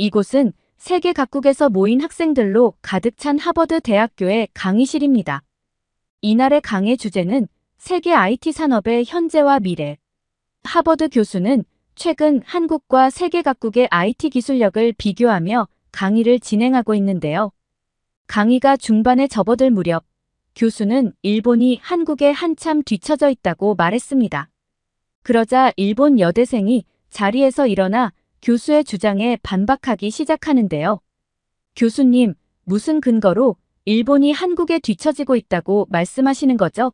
이곳은 세계 각국에서 모인 학생들로 가득 찬 하버드 대학교의 강의실입니다. 이날의 강의 주제는 세계 IT 산업의 현재와 미래. 하버드 교수는 최근 한국과 세계 각국의 IT 기술력을 비교하며 강의를 진행하고 있는데요. 강의가 중반에 접어들 무렵 교수는 일본이 한국에 한참 뒤처져 있다고 말했습니다. 그러자 일본 여대생이 자리에서 일어나 교수의 주장에 반박하기 시작하는데요. 교수님, 무슨 근거로 일본이 한국에 뒤처지고 있다고 말씀하시는 거죠?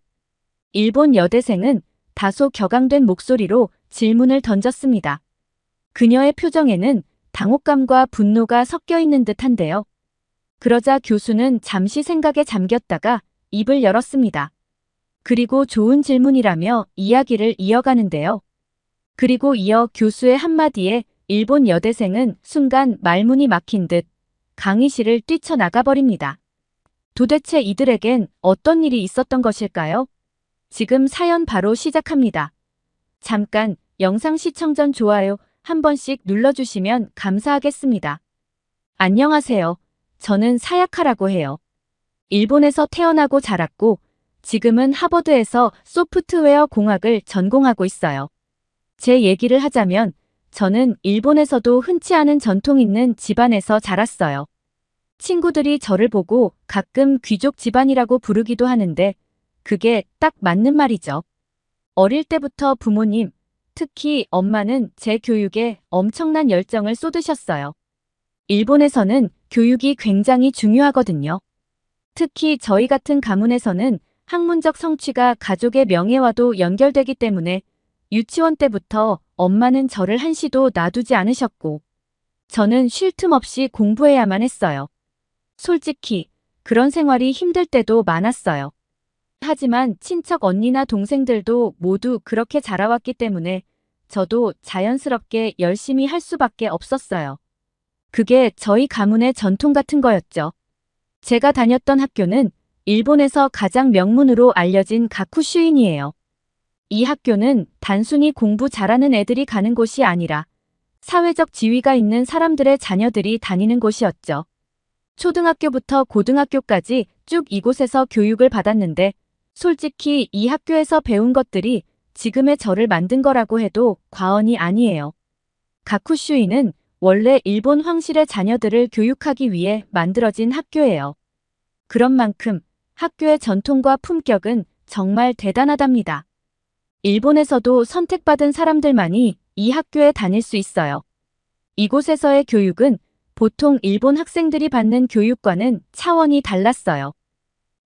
일본 여대생은 다소 격앙된 목소리로 질문을 던졌습니다. 그녀의 표정에는 당혹감과 분노가 섞여 있는 듯한데요. 그러자 교수는 잠시 생각에 잠겼다가 입을 열었습니다. 그리고 좋은 질문이라며 이야기를 이어가는데요. 그리고 이어 교수의 한마디에 일본 여대생은 순간 말문이 막힌 듯 강의실을 뛰쳐나가버립니다. 도대체 이들에겐 어떤 일이 있었던 것일까요? 지금 사연 바로 시작합니다. 잠깐 영상 시청 전 좋아요 한 번씩 눌러주시면 감사하겠습니다. 안녕하세요. 저는 사야카라고 해요. 일본에서 태어나고 자랐고 지금은 하버드에서 소프트웨어 공학을 전공하고 있어요. 제 얘기를 하자면 저는 일본에서도 흔치 않은 전통 있는 집안에서 자랐어요. 친구들이 저를 보고 가끔 귀족 집안이라고 부르기도 하는데 그게 딱 맞는 말이죠. 어릴 때부터 부모님, 특히 엄마는 제 교육에 엄청난 열정을 쏟으셨어요. 일본에서는 교육이 굉장히 중요하거든요. 특히 저희 같은 가문에서는 학문적 성취가 가족의 명예와도 연결되기 때문에 유치원 때부터 엄마는 저를 한시도 놔두지 않으셨고 저는 쉴 틈 없이 공부해야만 했어요. 솔직히 그런 생활이 힘들 때도 많았어요. 하지만 친척 언니나 동생들도 모두 그렇게 자라왔기 때문에 저도 자연스럽게 열심히 할 수밖에 없었어요. 그게 저희 가문의 전통 같은 거였죠. 제가 다녔던 학교는 일본에서 가장 명문으로 알려진 가쿠슈인이에요. 이 학교는 단순히 공부 잘하는 애들이 가는 곳이 아니라 사회적 지위가 있는 사람들의 자녀들이 다니는 곳이었죠. 초등학교부터 고등학교까지 쭉 이곳에서 교육을 받았는데 솔직히 이 학교에서 배운 것들이 지금의 저를 만든 거라고 해도 과언이 아니에요. 가쿠슈인은 원래 일본 황실의 자녀들을 교육하기 위해 만들어진 학교예요. 그런 만큼 학교의 전통과 품격은 정말 대단하답니다. 일본에서도 선택받은 사람들만이 이 학교에 다닐 수 있어요. 이곳에서의 교육은 보통 일본 학생들이 받는 교육과는 차원이 달랐어요.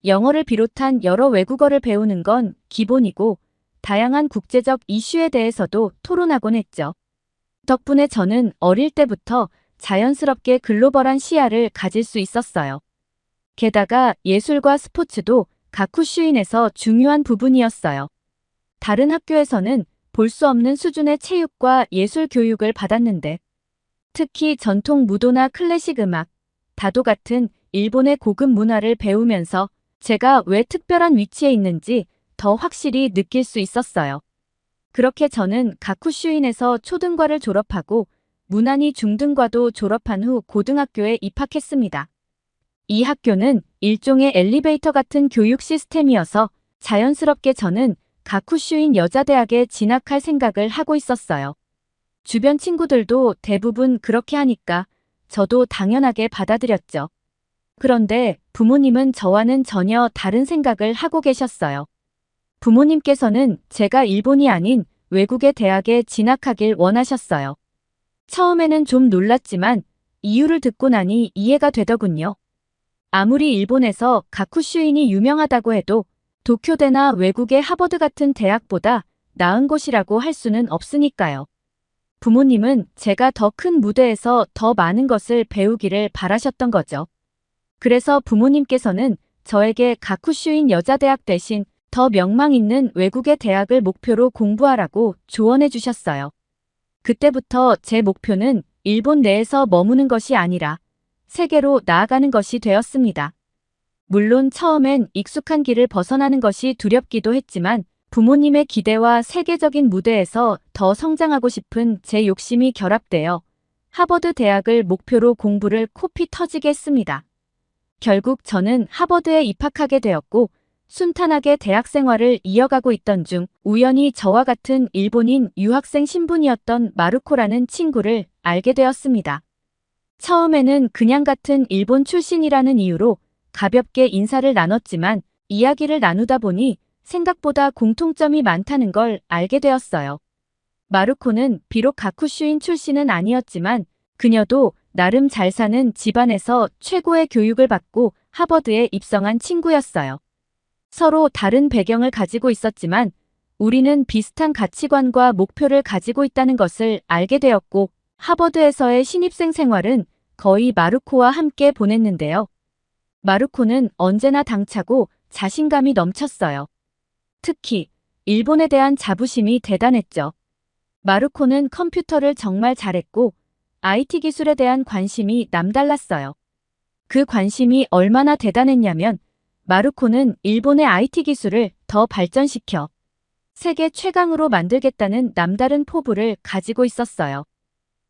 영어를 비롯한 여러 외국어를 배우는 건 기본이고 다양한 국제적 이슈에 대해서도 토론하곤 했죠. 덕분에 저는 어릴 때부터 자연스럽게 글로벌한 시야를 가질 수 있었어요. 게다가 예술과 스포츠도 가쿠슈인에서 중요한 부분이었어요. 다른 학교에서는 볼 수 없는 수준의 체육과 예술 교육을 받았는데 특히 전통 무도나 클래식 음악, 다도 같은 일본의 고급 문화를 배우면서 제가 왜 특별한 위치에 있는지 더 확실히 느낄 수 있었어요. 그렇게 저는 가쿠슈인에서 초등과를 졸업하고 무난히 중등과도 졸업한 후 고등학교에 입학했습니다. 이 학교는 일종의 엘리베이터 같은 교육 시스템이어서 자연스럽게 저는 가쿠슈인 여자대학에 진학할 생각을 하고 있었어요. 주변 친구들도 대부분 그렇게 하니까 저도 당연하게 받아들였죠. 그런데 부모님은 저와는 전혀 다른 생각을 하고 계셨어요. 부모님께서는 제가 일본이 아닌 외국의 대학에 진학하길 원하셨어요. 처음에는 좀 놀랐지만 이유를 듣고 나니 이해가 되더군요. 아무리 일본에서 가쿠슈인이 유명하다고 해도 도쿄대나 외국의 하버드 같은 대학보다 나은 곳이라고 할 수는 없으니까요. 부모님은 제가 더 큰 무대에서 더 많은 것을 배우기를 바라셨던 거죠. 그래서 부모님께서는 저에게 가쿠슈인 여자대학 대신 더 명망 있는 외국의 대학을 목표로 공부하라고 조언해 주셨어요. 그때부터 제 목표는 일본 내에서 머무는 것이 아니라 세계로 나아가는 것이 되었습니다. 물론 처음엔 익숙한 길을 벗어나는 것이 두렵기도 했지만 부모님의 기대와 세계적인 무대에서 더 성장하고 싶은 제 욕심이 결합되어 하버드 대학을 목표로 공부를 코피 터지게 했습니다. 결국 저는 하버드에 입학하게 되었고 순탄하게 대학 생활을 이어가고 있던 중 우연히 저와 같은 일본인 유학생 신분이었던 마루코라는 친구를 알게 되었습니다. 처음에는 그냥 같은 일본 출신이라는 이유로 가볍게 인사를 나눴지만 이야기를 나누다 보니 생각보다 공통점이 많다는 걸 알게 되었어요. 마루코는 비록 가쿠슈인 출신은 아니었지만 그녀도 나름 잘 사는 집안에서 최고의 교육을 받고 하버드에 입성한 친구였어요. 서로 다른 배경을 가지고 있었지만 우리는 비슷한 가치관과 목표를 가지고 있다는 것을 알게 되었고 하버드에서의 신입생 생활은 거의 마루코와 함께 보냈는데요. 마루코는 언제나 당차고 자신감이 넘쳤어요. 특히 일본에 대한 자부심이 대단했죠. 마루코는 컴퓨터를 정말 잘했고 IT 기술에 대한 관심이 남달랐어요. 그 관심이 얼마나 대단했냐면 마루코는 일본의 IT 기술을 더 발전시켜 세계 최강으로 만들겠다는 남다른 포부를 가지고 있었어요.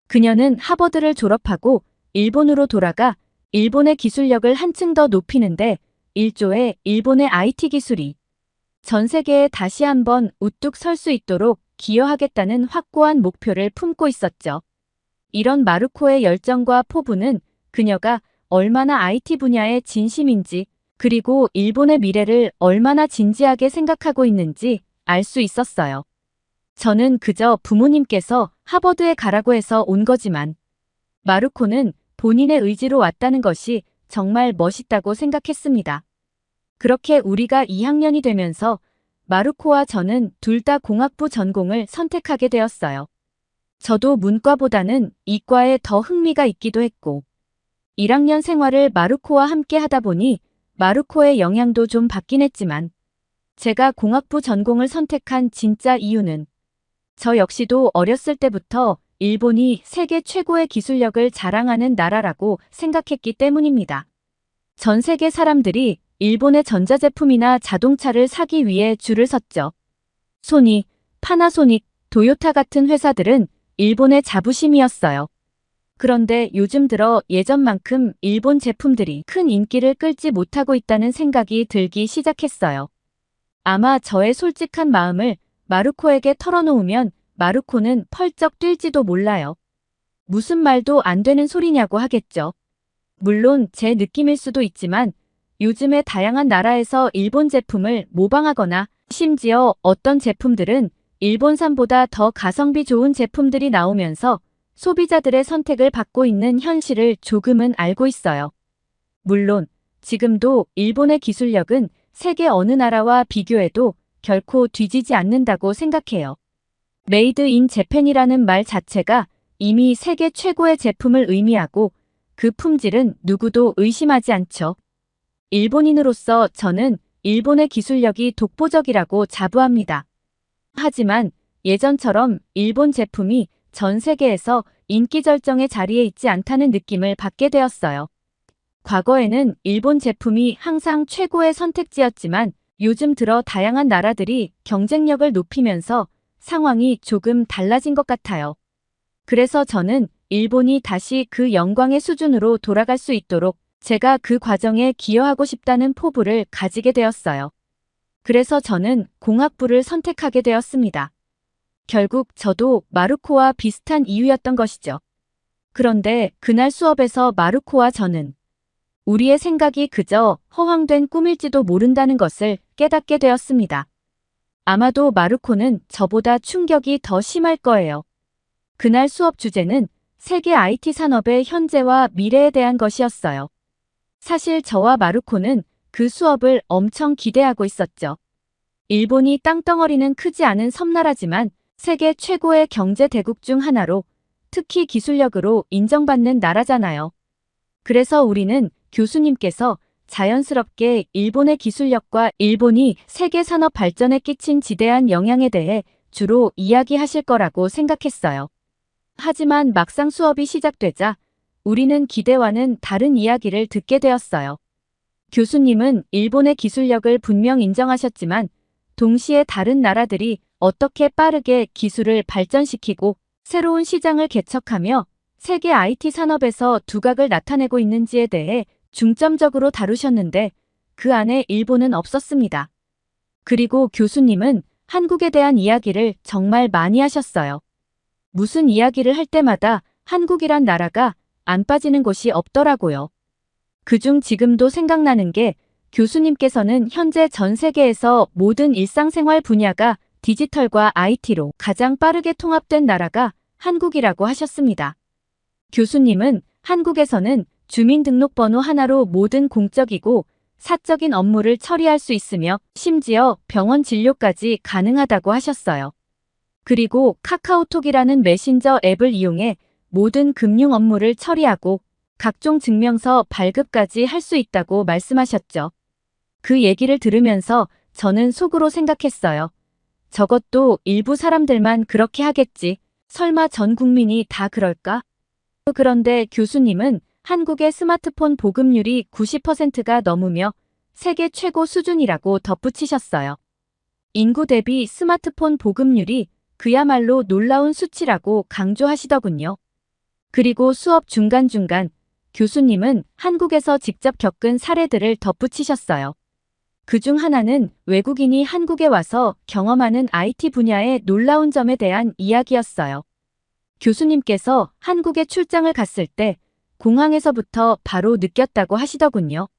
그녀는 하버드를 졸업하고 일본으로 돌아가 일본의 기술력을 한층 더 높이는데 일조의 일본의 IT 기술이 전 세계에 다시 한번 우뚝 설 수 있도록 기여하겠다는 확고한 목표를 품고 있었죠. 이런 마루코의 열정과 포부는 그녀가 얼마나 IT 분야에 진심인지 그리고 일본의 미래를 얼마나 진지하게 생각하고 있는지 알 수 있었어요. 저는 그저 부모님께서 하버드에 가라고 해서 온 거지만 마루코는 본인의 의지로 왔다는 것이 정말 멋있다고 생각했습니다. 그렇게 우리가 2학년이 되면서 마루코와 저는 둘 다 공학부 전공을 선택하게 되었어요. 저도 문과보다는 이과에 더 흥미가 있기도 했고 1학년 생활을 마루코와 함께 하다 보니 마루코의 영향도 좀 받긴 했지만 제가 공학부 전공을 선택한 진짜 이유는 저 역시도 어렸을 때부터 일본이 세계 최고의 기술력을 자랑하는 나라라고 생각했기 때문입니다. 전 세계 사람들이 일본의 전자제품이나 자동차를 사기 위해 줄을 섰죠. 소니, 파나소닉, 도요타 같은 회사들은 일본의 자부심이었어요. 그런데 요즘 들어 예전만큼 일본 제품들이 큰 인기를 끌지 못하고 있다는 생각이 들기 시작했어요. 아마 저의 솔직한 마음을 마루코에게 털어놓으면 마루코는 펄쩍 뛸지도 몰라요. 무슨 말도 안 되는 소리냐고 하겠죠. 물론 제 느낌일 수도 있지만 요즘에 다양한 나라에서 일본 제품을 모방하거나 심지어 어떤 제품들은 일본산보다 더 가성비 좋은 제품들이 나오면서 소비자들의 선택을 받고 있는 현실을 조금은 알고 있어요. 물론 지금도 일본의 기술력은 세계 어느 나라와 비교해도 결코 뒤지지 않는다고 생각해요. 메이드 인 재팬이라는 말 자체가 이미 세계 최고의 제품을 의미하고 그 품질은 누구도 의심하지 않죠. 일본인으로서 저는 일본의 기술력이 독보적이라고 자부합니다. 하지만 예전처럼 일본 제품이 전 세계에서 인기 절정의 자리에 있지 않다는 느낌을 받게 되었어요. 과거에는 일본 제품이 항상 최고의 선택지였지만 요즘 들어 다양한 나라들이 경쟁력을 높이면서 상황이 조금 달라진 것 같아요. 그래서 저는 일본이 다시 그 영광의 수준으로 돌아갈 수 있도록 제가 그 과정에 기여하고 싶다는 포부를 가지게 되었어요. 그래서 저는 공학부를 선택하게 되었습니다. 결국 저도 마루코와 비슷한 이유였던 것이죠. 그런데 그날 수업에서 마루코와 저는 우리의 생각이 그저 허황된 꿈일지도 모른다는 것을 깨닫게 되었습니다. 아마도 마루코는 저보다 충격이 더 심할 거예요. 그날 수업 주제는 세계 IT 산업의 현재와 미래에 대한 것이었어요. 사실 저와 마루코는 그 수업을 엄청 기대하고 있었죠. 일본이 땅덩어리는 크지 않은 섬나라지만 세계 최고의 경제 대국 중 하나로 특히 기술력으로 인정받는 나라잖아요. 그래서 우리는 교수님께서 자연스럽게 일본의 기술력과 일본이 세계 산업 발전에 끼친 지대한 영향에 대해 주로 이야기하실 거라고 생각했어요. 하지만 막상 수업이 시작되자 우리는 기대와는 다른 이야기를 듣게 되었어요. 교수님은 일본의 기술력을 분명 인정하셨지만 동시에 다른 나라들이 어떻게 빠르게 기술을 발전시키고 새로운 시장을 개척하며 세계 IT 산업에서 두각을 나타내고 있는지에 대해 중점적으로 다루셨는데 그 안에 일본은 없었습니다. 그리고 교수님은 한국에 대한 이야기를 정말 많이 하셨어요. 무슨 이야기를 할 때마다 한국이란 나라가 안 빠지는 곳이 없더라고요. 그중 지금도 생각나는 게 교수님께서는 현재 전 세계에서 모든 일상생활 분야가 디지털과 IT로 가장 빠르게 통합된 나라가 한국이라고 하셨습니다. 교수님은 한국에서는 주민등록번호 하나로 모든 공적이고 사적인 업무를 처리할 수 있으며 심지어 병원 진료까지 가능하다고 하셨어요. 그리고 카카오톡이라는 메신저 앱을 이용해 모든 금융 업무를 처리하고 각종 증명서 발급까지 할 수 있다고 말씀하셨죠. 그 얘기를 들으면서 저는 속으로 생각했어요. 저것도 일부 사람들만 그렇게 하겠지. 설마 전 국민이 다 그럴까? 그런데 교수님은 한국의 스마트폰 보급률이 90%가 넘으며 세계 최고 수준이라고 덧붙이셨어요. 인구 대비 스마트폰 보급률이 그야말로 놀라운 수치라고 강조하시더군요. 그리고 수업 중간중간 교수님은 한국에서 직접 겪은 사례들을 덧붙이셨어요. 그중 하나는 외국인이 한국에 와서 경험하는 IT 분야의 놀라운 점에 대한 이야기였어요. 교수님께서 한국에 출장을 갔을 때 공항에서부터 바로 느꼈다고 하시더군요.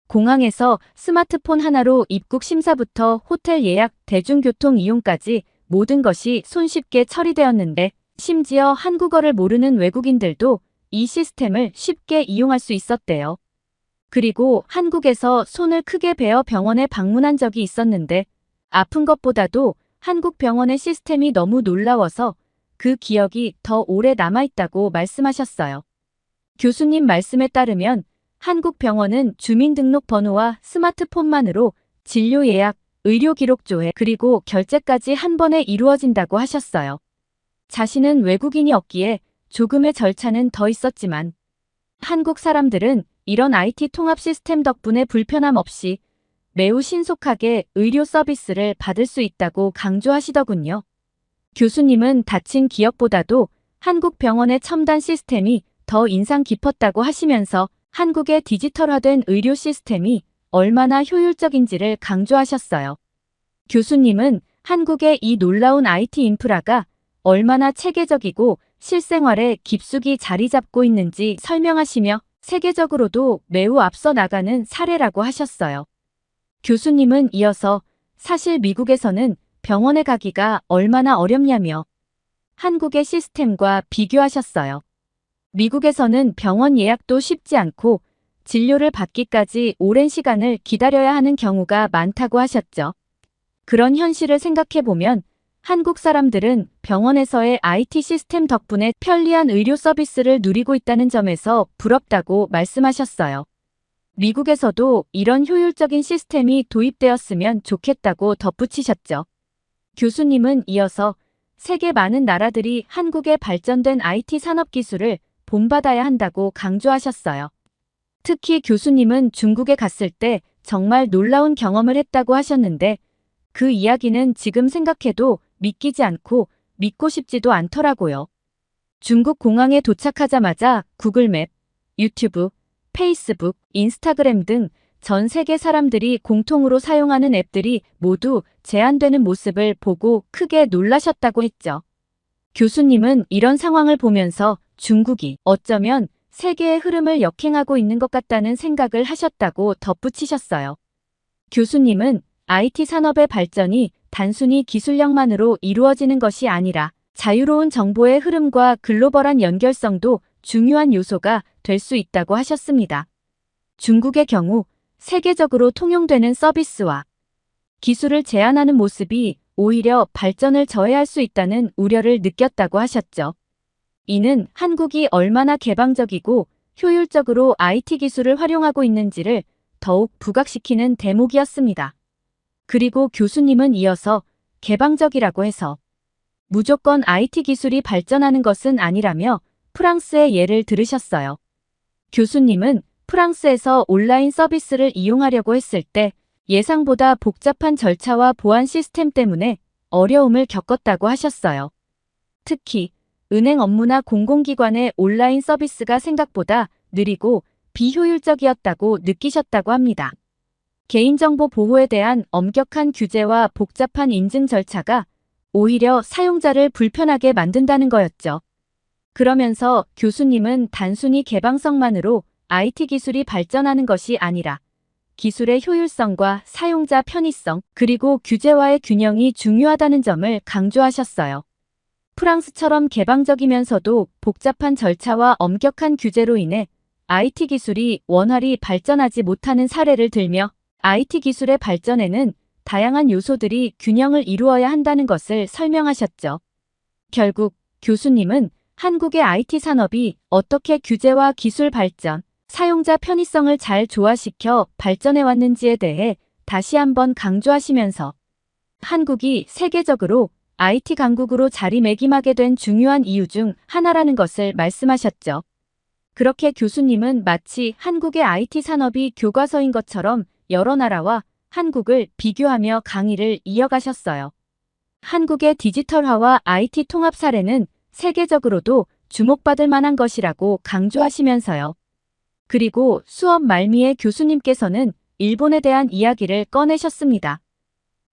공항에서 스마트폰 하나로 입국 심사부터 호텔 예약, 대중교통 이용까지 모든 것이 손쉽게 처리되었는데 심지어 한국어를 모르는 외국인들도 이 시스템을 쉽게 이용할 수 있었대요. 그리고 한국에서 손을 크게 베어 병원에 방문한 적이 있었는데 아픈 것보다도 한국 병원의 시스템이 너무 놀라워서 그 기억이 더 오래 남아있다고 말씀하셨어요. 교수님 말씀에 따르면 한국 병원은 주민등록번호와 스마트폰만으로 진료 예약, 의료 기록 조회, 그리고 결제까지 한 번에 이루어진다고 하셨어요. 자신은 외국인이 없기에 조금의 절차는 더 있었지만 한국 사람들은 이런 IT 통합 시스템 덕분에 불편함 없이 매우 신속하게 의료 서비스를 받을 수 있다고 강조하시더군요. 교수님은 다친 기억보다도 한국 병원의 첨단 시스템이 더 인상 깊었다고 하시면서 한국의 디지털화된 의료 시스템이 얼마나 효율적인지를 강조하셨어요. 교수님은 한국의 이 놀라운 IT 인프라가 얼마나 체계적이고 실생활에 깊숙이 자리 잡고 있는지 설명하시며 세계적으로도 매우 앞서 나가는 사례라고 하셨어요. 교수님은 이어서 사실 미국에서는 병원에 가기가 얼마나 어렵냐며 한국의 시스템과 비교하셨어요. 미국에서는 병원 예약도 쉽지 않고 진료를 받기까지 오랜 시간을 기다려야 하는 경우가 많다고 하셨죠. 그런 현실을 생각해보면 한국 사람들은 병원에서의 IT 시스템 덕분에 편리한 의료 서비스를 누리고 있다는 점에서 부럽다고 말씀하셨어요. 미국에서도 이런 효율적인 시스템이 도입되었으면 좋겠다고 덧붙이셨죠. 교수님은 이어서 세계 많은 나라들이 한국의 발전된 IT 산업 기술을 본받아야 한다고 강조하셨어요. 특히 교수님은 중국에 갔을 때 정말 놀라운 경험을 했다고 하셨는데 그 이야기는 지금 생각해도 믿기지 않고 믿고 싶지도 않더라고요. 중국 공항에 도착하자마자 구글맵, 유튜브, 페이스북, 인스타그램 등 전 세계 사람들이 공통으로 사용하는 앱들이 모두 제한되는 모습을 보고 크게 놀라셨다고 했죠. 교수님은 이런 상황을 보면서 중국이 어쩌면 세계의 흐름을 역행하고 있는 것 같다는 생각을 하셨다고 덧붙이셨어요. 교수님은 IT 산업의 발전이 단순히 기술력만으로 이루어지는 것이 아니라 자유로운 정보의 흐름과 글로벌한 연결성도 중요한 요소가 될 수 있다고 하셨습니다. 중국의 경우 세계적으로 통용되는 서비스와 기술을 제한하는 모습이 오히려 발전을 저해할 수 있다는 우려를 느꼈다고 하셨죠. 이는 한국이 얼마나 개방적이고 효율적으로 IT 기술을 활용하고 있는지를 더욱 부각시키는 대목이었습니다. 그리고 교수님은 이어서 개방적이라고 해서 무조건 IT 기술이 발전하는 것은 아니라며 프랑스의 예를 들으셨어요. 교수님은 프랑스에서 온라인 서비스를 이용하려고 했을 때 예상보다 복잡한 절차와 보안 시스템 때문에 어려움을 겪었다고 하셨어요. 특히 은행 업무나 공공기관의 온라인 서비스가 생각보다 느리고 비효율적이었다고 느끼셨다고 합니다. 개인정보 보호에 대한 엄격한 규제와 복잡한 인증 절차가 오히려 사용자를 불편하게 만든다는 거였죠. 그러면서 교수님은 단순히 개방성만으로 IT 기술이 발전하는 것이 아니라 기술의 효율성과 사용자 편의성, 그리고 규제와의 균형이 중요하다는 점을 강조하셨어요. 프랑스처럼 개방적이면서도 복잡한 절차와 엄격한 규제로 인해 IT 기술이 원활히 발전하지 못하는 사례를 들며 IT 기술의 발전에는 다양한 요소들이 균형을 이루어야 한다는 것을 설명하셨죠. 결국 교수님은 한국의 IT 산업이 어떻게 규제와 기술 발전, 사용자 편의성을 잘 조화시켜 발전해 왔는지에 대해 다시 한번 강조하시면서 한국이 세계적으로 IT 강국으로 자리매김하게 된 중요한 이유 중 하나라는 것을 말씀하셨죠. 그렇게 교수님은 마치 한국의 IT 산업이 교과서인 것처럼 여러 나라와 한국을 비교하며 강의를 이어가셨어요. 한국의 디지털화와 IT 통합 사례는 세계적으로도 주목받을 만한 것이라고 강조하시면서요. 그리고 수업 말미에 교수님께서는 일본에 대한 이야기를 꺼내셨습니다.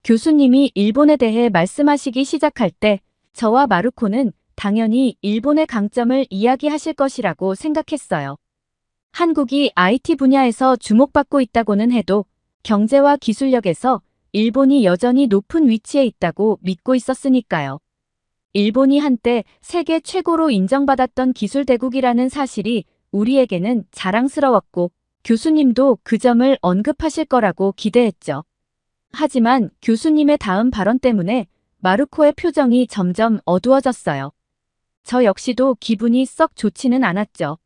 교수님이 일본에 대해 말씀하시기 시작할 때 저와 마루코는 당연히 일본의 강점을 이야기하실 것이라고 생각했어요. 한국이 IT 분야에서 주목받고 있다고는 해도 경제와 기술력에서 일본이 여전히 높은 위치에 있다고 믿고 있었으니까요. 일본이 한때 세계 최고로 인정받았던 기술 대국이라는 사실이 우리에게는 자랑스러웠고 교수님도 그 점을 언급하실 거라고 기대했죠. 하지만 교수님의 다음 발언 때문에 마루코의 표정이 점점 어두워졌어요. 저 역시도 기분이 썩 좋지는 않았죠.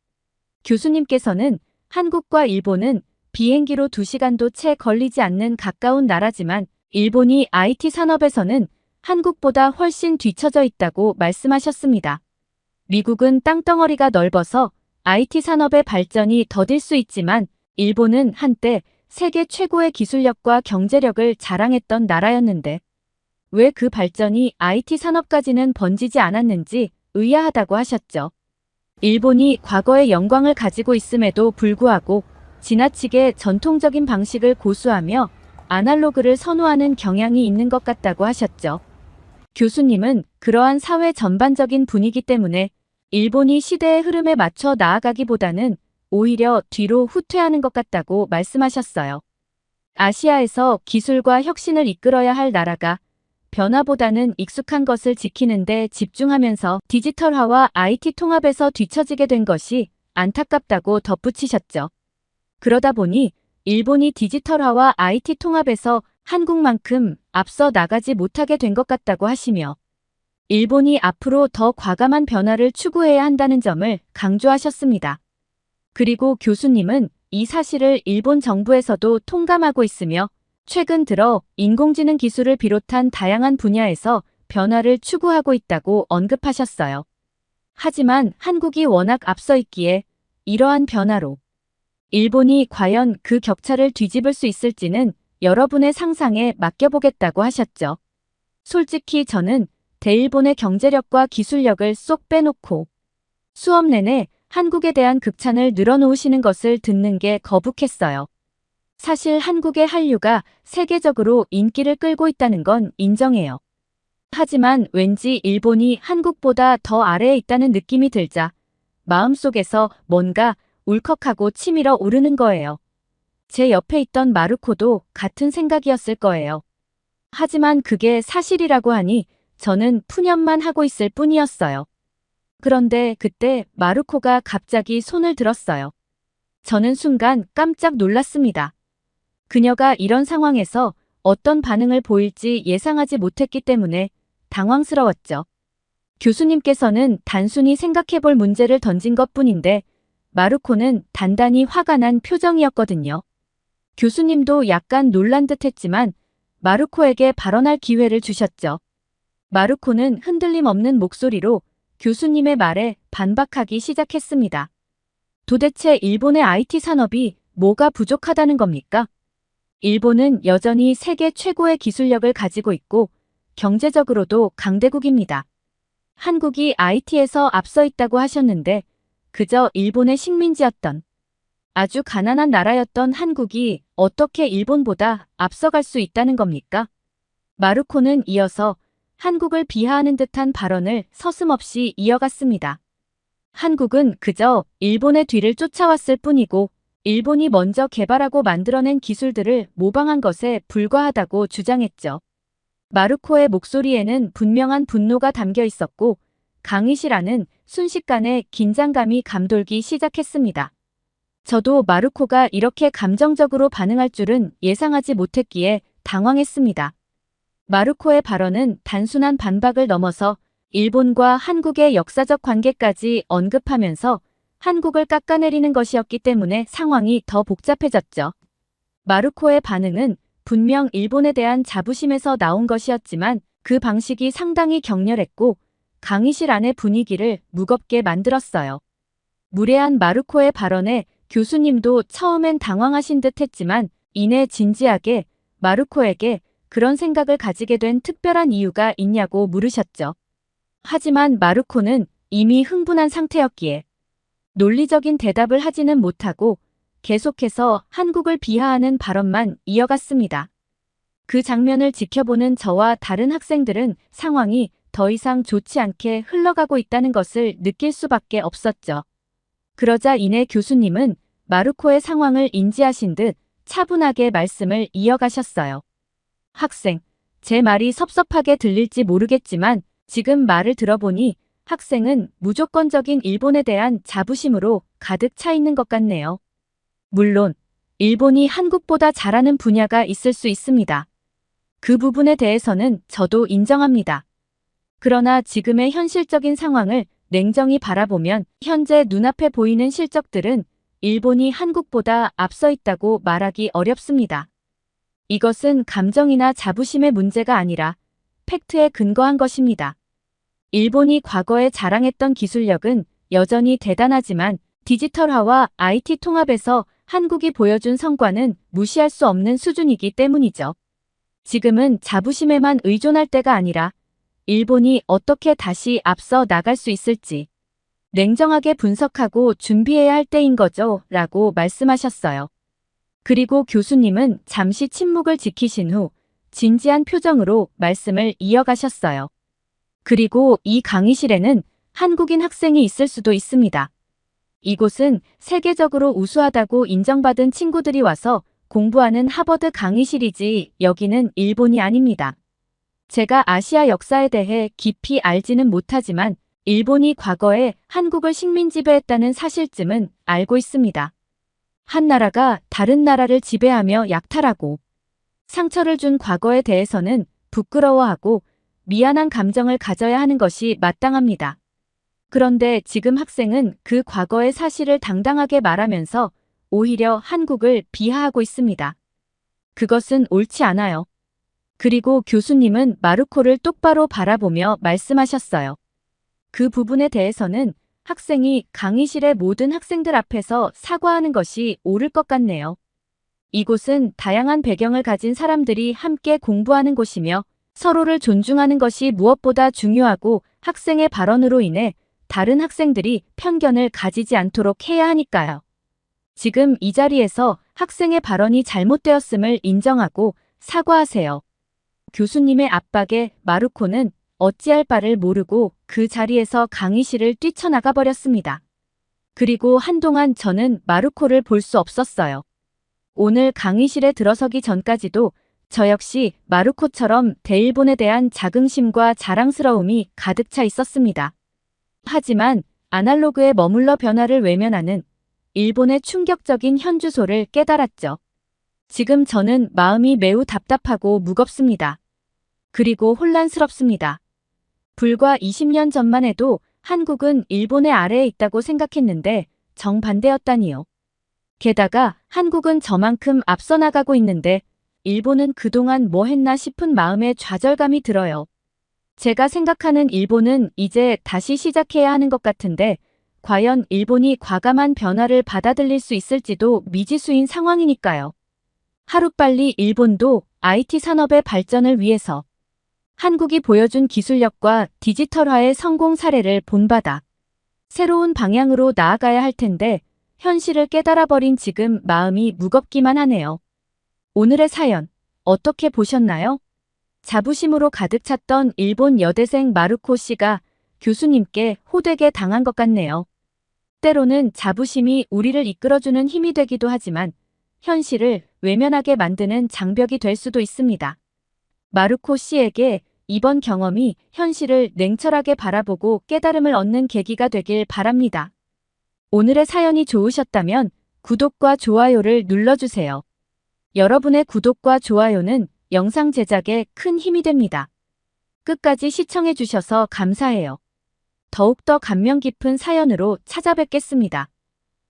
교수님께서는 한국과 일본은 비행기로 2시간도 채 걸리지 않는 가까운 나라지만 일본이 IT 산업에서는 한국보다 훨씬 뒤처져 있다고 말씀하셨습니다. 미국은 땅덩어리가 넓어서 IT 산업의 발전이 더딜 수 있지만 일본은 한때 세계 최고의 기술력과 경제력을 자랑했던 나라였는데 왜 그 발전이 IT 산업까지는 번지지 않았는지 의아하다고 하셨죠. 일본이 과거의 영광을 가지고 있음에도 불구하고 지나치게 전통적인 방식을 고수하며 아날로그를 선호하는 경향이 있는 것 같다고 하셨죠. 교수님은 그러한 사회 전반적인 분위기 때문에 일본이 시대의 흐름에 맞춰 나아가기보다는 오히려 뒤로 후퇴하는 것 같다고 말씀하셨어요. 아시아에서 기술과 혁신을 이끌어야 할 나라가 변화보다는 익숙한 것을 지키는 데 집중하면서 디지털화와 IT 통합에서 뒤처지게 된 것이 안타깝다고 덧붙이셨죠. 그러다 보니 일본이 디지털화와 IT 통합에서 한국만큼 앞서 나가지 못하게 된 것 같다고 하시며 일본이 앞으로 더 과감한 변화를 추구해야 한다는 점을 강조하셨습니다. 그리고 교수님은 이 사실을 일본 정부에서도 통감하고 있으며 최근 들어 인공지능 기술을 비롯한 다양한 분야에서 변화를 추구하고 있다고 언급하셨어요. 하지만 한국이 워낙 앞서 있기에 이러한 변화로 일본이 과연 그 격차를 뒤집을 수 있을지는 여러분의 상상에 맡겨보겠다고 하셨죠. 솔직히 저는 대일본의 경제력과 기술력을 쏙 빼놓고 수업 내내 한국에 대한 극찬을 늘어놓으시는 것을 듣는 게 거북했어요. 사실 한국의 한류가 세계적으로 인기를 끌고 있다는 건 인정해요. 하지만 왠지 일본이 한국보다 더 아래에 있다는 느낌이 들자 마음속에서 뭔가 울컥하고 치밀어 오르는 거예요. 제 옆에 있던 마루코도 같은 생각이었을 거예요. 하지만 그게 사실이라고 하니 저는 푸념만 하고 있을 뿐이었어요. 그런데 그때 마루코가 갑자기 손을 들었어요. 저는 순간 깜짝 놀랐습니다. 그녀가 이런 상황에서 어떤 반응을 보일지 예상하지 못했기 때문에 당황스러웠죠. 교수님께서는 단순히 생각해볼 문제를 던진 것뿐인데 마루코는 단단히 화가 난 표정이었거든요. 교수님도 약간 놀란 듯 했지만 마루코에게 발언할 기회를 주셨죠. 마루코는 흔들림 없는 목소리로 교수님의 말에 반박하기 시작했습니다. 도대체 일본의 IT 산업이 뭐가 부족하다는 겁니까? 일본은 여전히 세계 최고의 기술력을 가지고 있고 경제적으로도 강대국입니다. 한국이 IT에서 앞서 있다고 하셨는데 그저 일본의 식민지였던 아주 가난한 나라였던 한국이 어떻게 일본보다 앞서갈 수 있다는 겁니까? 마르코는 이어서 한국을 비하하는 듯한 발언을 서슴없이 이어갔습니다. 한국은 그저 일본의 뒤를 쫓아왔을 뿐이고 일본이 먼저 개발하고 만들어낸 기술들을 모방한 것에 불과하다고 주장했죠. 마르코의 목소리에는 분명한 분노가 담겨 있었고 강의실안은 순식간에 긴장감이 감돌기 시작했습니다. 저도 마르코가 이렇게 감정적으로 반응할 줄은 예상하지 못했기에 당황했습니다. 마르코의 발언은 단순한 반박을 넘어서 일본과 한국의 역사적 관계까지 언급하면서 한국을 깎아내리는 것이었기 때문에 상황이 더 복잡해졌죠. 마르코의 반응은 분명 일본에 대한 자부심에서 나온 것이었지만 그 방식이 상당히 격렬했고 강의실 안의 분위기를 무겁게 만들었어요. 무례한 마르코의 발언에 교수님도 처음엔 당황하신 듯 했지만 이내 진지하게 마르코에게 그런 생각을 가지게 된 특별한 이유가 있냐고 물으셨죠. 하지만 마르코는 이미 흥분한 상태였기에 논리적인 대답을 하지는 못하고 계속해서 한국을 비하하는 발언만 이어갔습니다. 그 장면을 지켜보는 저와 다른 학생들은 상황이 더 이상 좋지 않게 흘러가고 있다는 것을 느낄 수밖에 없었죠. 그러자 이내 교수님은 마르코의 상황을 인지하신 듯 차분하게 말씀을 이어가셨어요. 학생, 제 말이 섭섭하게 들릴지 모르겠지만 지금 말을 들어보니 학생은 무조건적인 일본에 대한 자부심으로 가득 차 있는 것 같네요. 물론 일본이 한국보다 잘하는 분야가 있을 수 있습니다. 그 부분에 대해서는 저도 인정합니다. 그러나 지금의 현실적인 상황을 냉정히 바라보면 현재 눈앞에 보이는 실적들은 일본이 한국보다 앞서 있다고 말하기 어렵습니다. 이것은 감정이나 자부심의 문제가 아니라 팩트에 근거한 것입니다. 일본이 과거에 자랑했던 기술력은 여전히 대단하지만 디지털화와 IT 통합에서 한국이 보여준 성과는 무시할 수 없는 수준이기 때문이죠. 지금은 자부심에만 의존할 때가 아니라 일본이 어떻게 다시 앞서 나갈 수 있을지 냉정하게 분석하고 준비해야 할 때인 거죠, 라고 말씀하셨어요. 그리고 교수님은 잠시 침묵을 지키신 후 진지한 표정으로 말씀을 이어가셨어요. 그리고 이 강의실에는 한국인 학생이 있을 수도 있습니다. 이곳은 세계적으로 우수하다고 인정받은 친구들이 와서 공부하는 하버드 강의실이지 여기는 일본이 아닙니다. 제가 아시아 역사에 대해 깊이 알지는 못하지만 일본이 과거에 한국을 식민 지배했다는 사실쯤은 알고 있습니다. 한 나라가 다른 나라를 지배하며 약탈하고 상처를 준 과거에 대해서는 부끄러워하고 미안한 감정을 가져야 하는 것이 마땅합니다. 그런데 지금 학생은 그 과거의 사실을 당당하게 말하면서 오히려 한국을 비하하고 있습니다. 그것은 옳지 않아요. 그리고 교수님은 마르코를 똑바로 바라보며 말씀하셨어요. 그 부분에 대해서는 학생이 강의실의 모든 학생들 앞에서 사과하는 것이 옳을 것 같네요. 이곳은 다양한 배경을 가진 사람들이 함께 공부하는 곳이며 서로를 존중하는 것이 무엇보다 중요하고 학생의 발언으로 인해 다른 학생들이 편견을 가지지 않도록 해야 하니까요. 지금 이 자리에서 학생의 발언이 잘못되었음을 인정하고 사과하세요. 교수님의 압박에 마르코는 어찌할 바를 모르고 그 자리에서 강의실을 뛰쳐나가 버렸습니다. 그리고 한동안 저는 마르코를 볼 수 없었어요. 오늘 강의실에 들어서기 전까지도 저 역시 마르코처럼 대일본에 대한 자긍심과 자랑스러움이 가득 차 있었습니다. 하지만 아날로그의 머물러 변화를 외면하는 일본의 충격적인 현주소를 깨달았죠. 지금 저는 마음이 매우 답답하고 무겁습니다. 그리고 혼란스럽습니다. 불과 20년 전만 해도 한국은 일본의 아래에 있다고 생각했는데 정반대였다니요. 게다가 한국은 저만큼 앞서 나가고 있는데 일본은 그동안 뭐 했나 싶은 마음에 좌절감이 들어요. 제가 생각하는 일본은 이제 다시 시작해야 하는 것 같은데 과연 일본이 과감한 변화를 받아들일 수 있을지도 미지수인 상황이니까요. 하루빨리 일본도 IT 산업의 발전을 위해서 한국이 보여준 기술력과 디지털화의 성공 사례를 본받아 새로운 방향으로 나아가야 할 텐데 현실을 깨달아버린 지금 마음이 무겁기만 하네요. 오늘의 사연 어떻게 보셨나요? 자부심으로 가득 찼던 일본 여대생 마루코 씨가 교수님께 호되게 당한 것 같네요. 때로는 자부심이 우리를 이끌어주는 힘이 되기도 하지만 현실을 외면하게 만드는 장벽이 될 수도 있습니다. 마루코 씨에게 이번 경험이 현실을 냉철하게 바라보고 깨달음을 얻는 계기가 되길 바랍니다. 오늘의 사연이 좋으셨다면 구독과 좋아요를 눌러주세요. 여러분의 구독과 좋아요는 영상 제작에 큰 힘이 됩니다. 끝까지 시청해주셔서 감사해요. 더욱더 감명 깊은 사연으로 찾아뵙겠습니다.